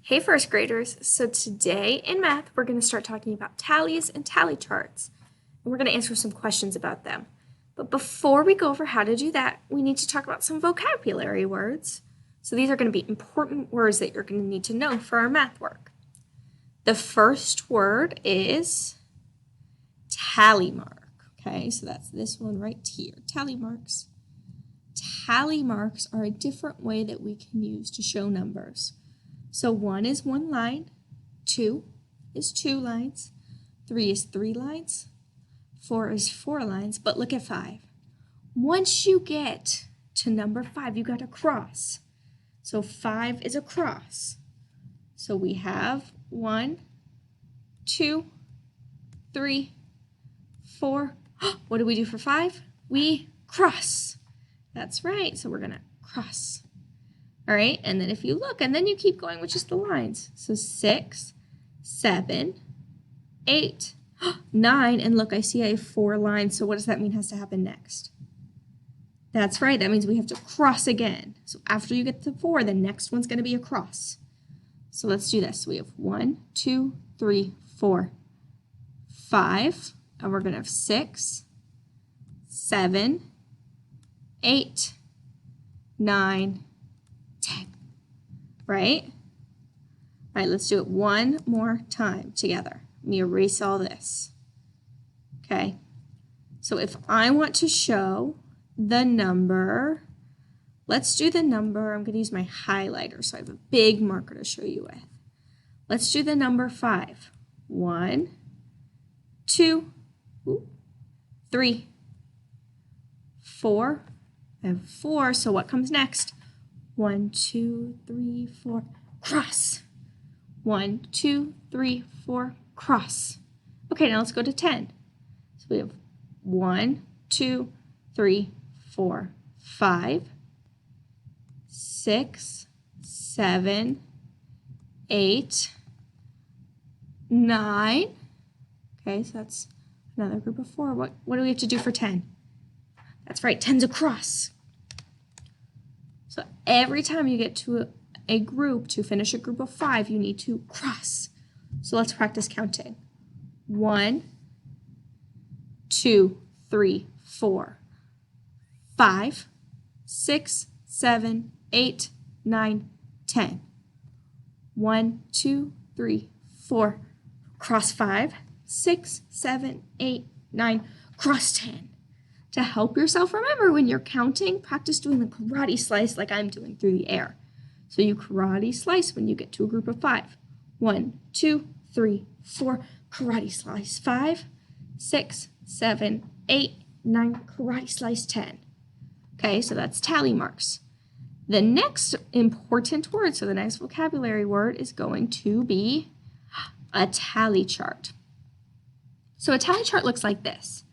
Hey first graders, so today in math we're going to start talking about tallies and tally charts, and we're going to answer some questions about them. But before we go over how to do that, we need to talk about some vocabulary words. So these are going to be important words that you're going to need to know for our math work. The first word is tally mark. Okay, so that's this one right here, tally marks. Tally marks are a different way that we can use to show numbers. So 1 is 1 line, 2 is 2 lines, 3 is 3 lines, 4 is 4 lines, but look at 5. Once you get to number 5, you got to cross. So 5 is a cross. So we have 1, 2, 3, 4. What do we do for 5? We cross. That's right, so we're going to cross. All right, and then if you look, and then you keep going with just the lines. So 6, 7, 8, 9, and look, I see I have 4 lines, so what does that mean has to happen next? That's right, that means we have to cross again. So after you get to 4, the next one's going to be a cross. So let's do this. So we have 1, 2, 3, 4, 5, and we're going to have 6, 7, 8, 9, 10, right? All right, let's do it one more time together. Let me erase all this. Okay, so if I want to show the number, let's do the number, I'm going to use my highlighter so I have a big marker to show you with. Let's do the number 5. 1, 2, 3, 4, I have 4, so what comes next? 1, 2, 3, 4, cross. 1, 2, 3, 4, cross. Okay, now let's go to 10. So we have 1, 2, 3, 4, 5, 6, 7, 8, 9. Okay, so that's another group of 4. What do we have to do for 10? That's right, 10's a cross. So every time you get to a group, to finish a group of 5, you need to cross. So let's practice counting. 1, 2, 3, 4, 5, 6, 7, 8, 9, 10. 1, 2, 3, 4, cross 5, 6, 7, 8, 9, cross 10. To help yourself remember when you're counting, practice doing the karate slice like I'm doing through the air. So you karate slice when you get to a group of 5. 1, 2, 3, 4, karate slice 5, 6, 7, 8, 9, karate slice 10. Okay, so that's tally marks. The next important word, so the next vocabulary word is going to be a tally chart. So a tally chart looks like this.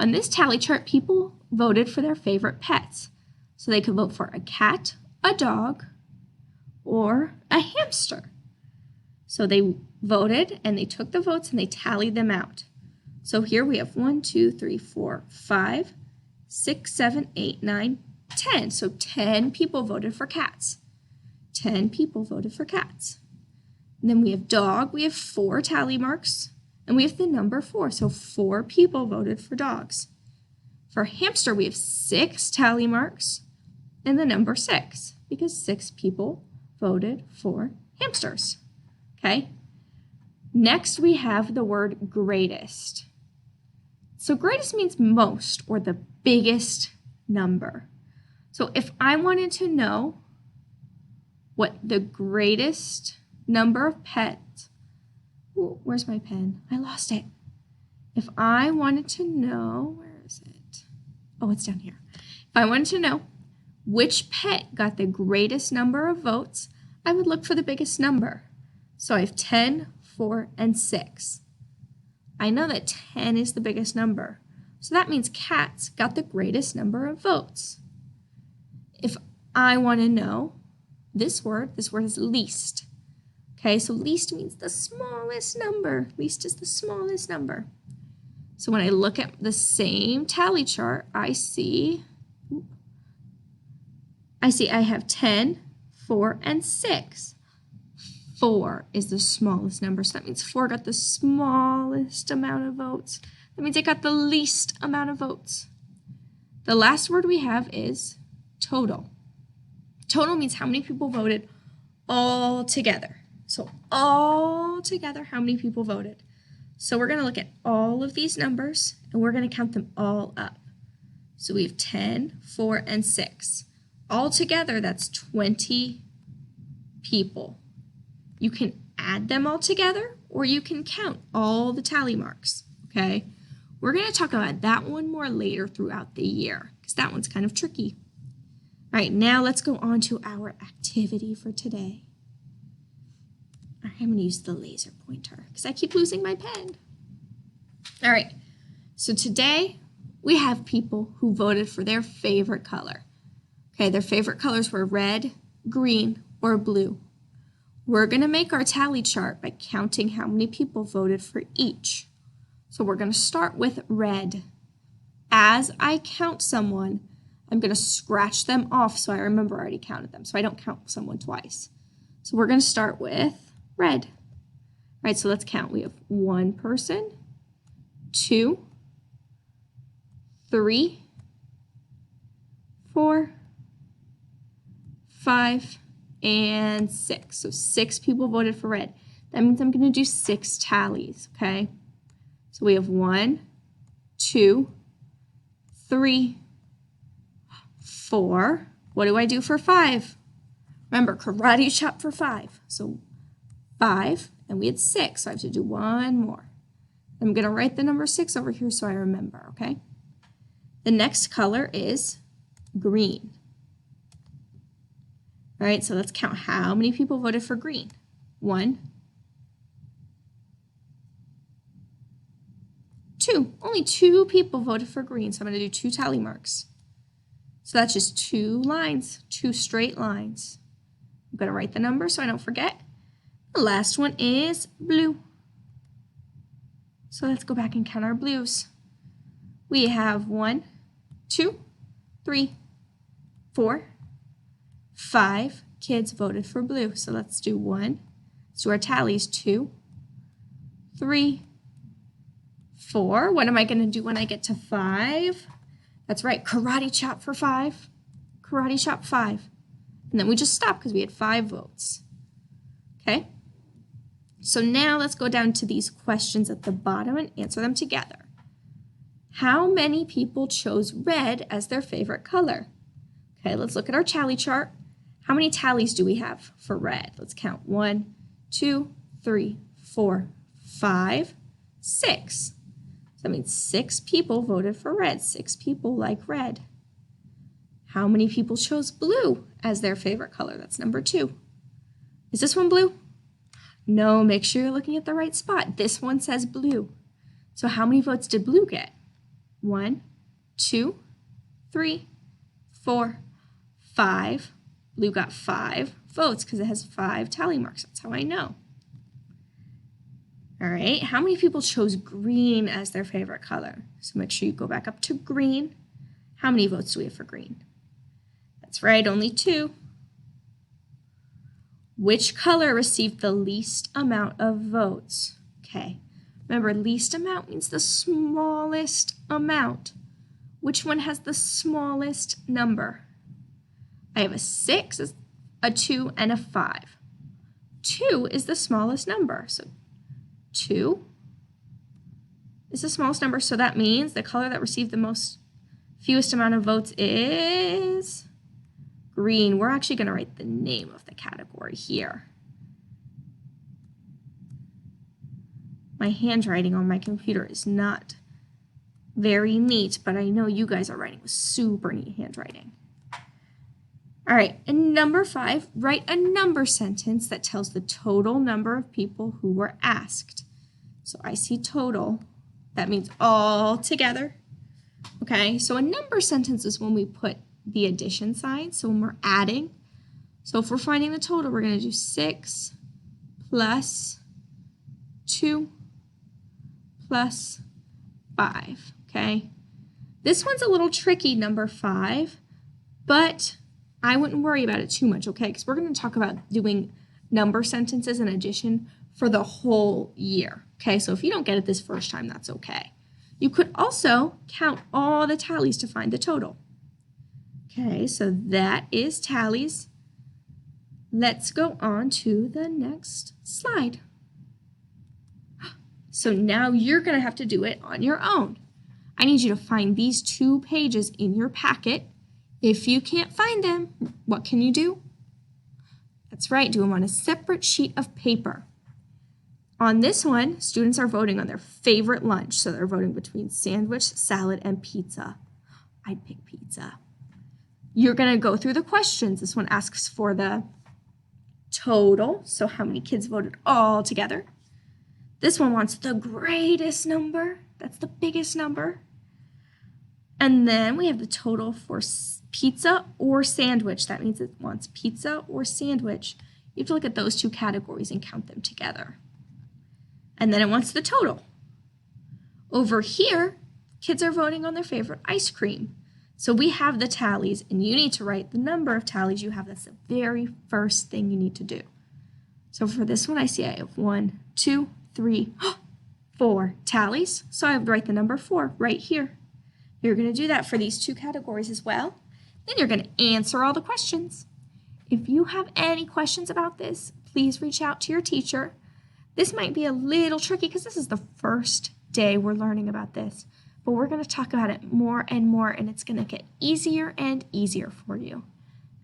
On this tally chart, people voted for their favorite pets. So they could vote for a cat, a dog, or a hamster. So they voted and they took the votes and they tallied them out. So here we have 1, 2, 3, 4, 5, 6, 7, 8, 9, 10. So 10 people voted for cats. 10 people voted for cats. And then we have dog. We have 4 tally marks. And we have the number 4, so 4 people voted for dogs. For hamster, we have 6 tally marks and the number 6, because 6 people voted for hamsters. Okay? Next, we have the word greatest. So greatest means most, or the biggest number. So if I wanted to know what the greatest number of pets, where's my pen? I lost it. If I wanted to know, where is it? Oh, it's down here. If I wanted to know which pet got the greatest number of votes, I would look for the biggest number. So I have 10, 4, and 6. I know that 10 is the biggest number. So that means cats got the greatest number of votes. If I want to know this word is least. Okay, so least means the smallest number. Least is the smallest number. So when I look at the same tally chart, I see I have 10, 4, and 6. 4 is the smallest number. So that means 4 got the smallest amount of votes. That means it got the least amount of votes. The last word we have is total. Total means how many people voted all together. So all together, how many people voted? So we're going to look at all of these numbers and we're going to count them all up. So we have 10, 4, and 6. All together, that's 20 people. You can add them all together or you can count all the tally marks, okay? We're going to talk about that one more later throughout the year because that one's kind of tricky. All right, now let's go on to our activity for today. All right, I'm going to use the laser pointer because I keep losing my pen. All right, so today we have people who voted for their favorite color. Okay, their favorite colors were red, green, or blue. We're going to make our tally chart by counting how many people voted for each. So we're going to start with red. As I count someone, I'm going to scratch them off so I remember I already counted them, so I don't count someone twice. So we're going to start with red. All right, so let's count. We have 1 person, 2, 3, 4, 5, and 6. So 6 people voted for red. That means I'm going to do 6 tallies, okay? So we have 1, 2, 3, 4. What do I do for 5? Remember, karate chop for 5. So 5, and we had 6, so I have to do 1 more. I'm going to write the number 6 over here so I remember, okay? The next color is green. All right, so let's count how many people voted for green. 1, 2. Only 2 people voted for green, so I'm going to do 2 tally marks. So that's just 2 lines, 2 straight lines. I'm going to write the number so I don't forget. The last one is blue. So let's go back and count our blues. We have 1, 2, 3, 4, 5 kids voted for blue. So let's do 1. Let's do our tallies. 2, 3, 4. What am I going to do when I get to 5? That's right, karate chop for 5. Karate chop 5. And then we just stop because we had 5 votes. Okay? So now let's go down to these questions at the bottom and answer them together. How many people chose red as their favorite color? Okay, let's look at our tally chart. How many tallies do we have for red? Let's count. 1, 2, 3, 4, 5, 6. So that means 6 people voted for red. 6 people like red. How many people chose blue as their favorite color? That's number 2. Is this one blue? No, make sure you're looking at the right spot. This one says blue. So how many votes did blue get? 1, 2, 3, 4, 5. Blue got 5 votes because it has 5 tally marks. That's how I know. All right, how many people chose green as their favorite color? So make sure you go back up to green. How many votes do we have for green? That's right, only 2. Which color received the least amount of votes? Okay, remember, least amount means the smallest amount. Which one has the smallest number? I have a 6, a 2, and a 5. 2 is the smallest number, so 2 is the smallest number, so that means the color that received the fewest amount of votes is green. We're actually going to write the name of the category here. My handwriting on my computer is not very neat, but I know you guys are writing with super neat handwriting. All right, and number 5, write a number sentence that tells the total number of people who were asked. So I see total. That means all together. Okay, so a number sentence is when we put the addition sign, so when we're adding. So if we're finding the total, we're going to do 6 plus 2 plus 5, okay? This one's a little tricky, number 5, but I wouldn't worry about it too much, okay? Because we're going to talk about doing number sentences in addition for the whole year. Okay, so if you don't get it this first time, that's okay. You could also count all the tallies to find the total. Okay, so that is tallies. Let's go on to the next slide. So now you're going to have to do it on your own. I need you to find these 2 pages in your packet. If you can't find them, what can you do? That's right, do them on a separate sheet of paper. On this one, students are voting on their favorite lunch, so they're voting between sandwich, salad, and pizza. I'd pick pizza. You're going to go through the questions. This one asks for the total, so how many kids voted all together. This one wants the greatest number. That's the biggest number. And then we have the total for pizza or sandwich. That means it wants pizza or sandwich. You have to look at those 2 categories and count them together. And then it wants the total. Over here, kids are voting on their favorite ice cream. So we have the tallies, and you need to write the number of tallies you have. That's the very first thing you need to do. So for this one, I see I have 1, 2, 3, 4 tallies. So I would write the number 4 right here. You're going to do that for these 2 categories as well. Then you're going to answer all the questions. If you have any questions about this, please reach out to your teacher. This might be a little tricky because this is the first day we're learning about this, but we're going to talk about it more and more, and it's going to get easier and easier for you.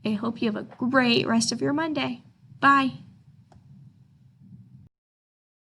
I hope you have a great rest of your Monday. Bye.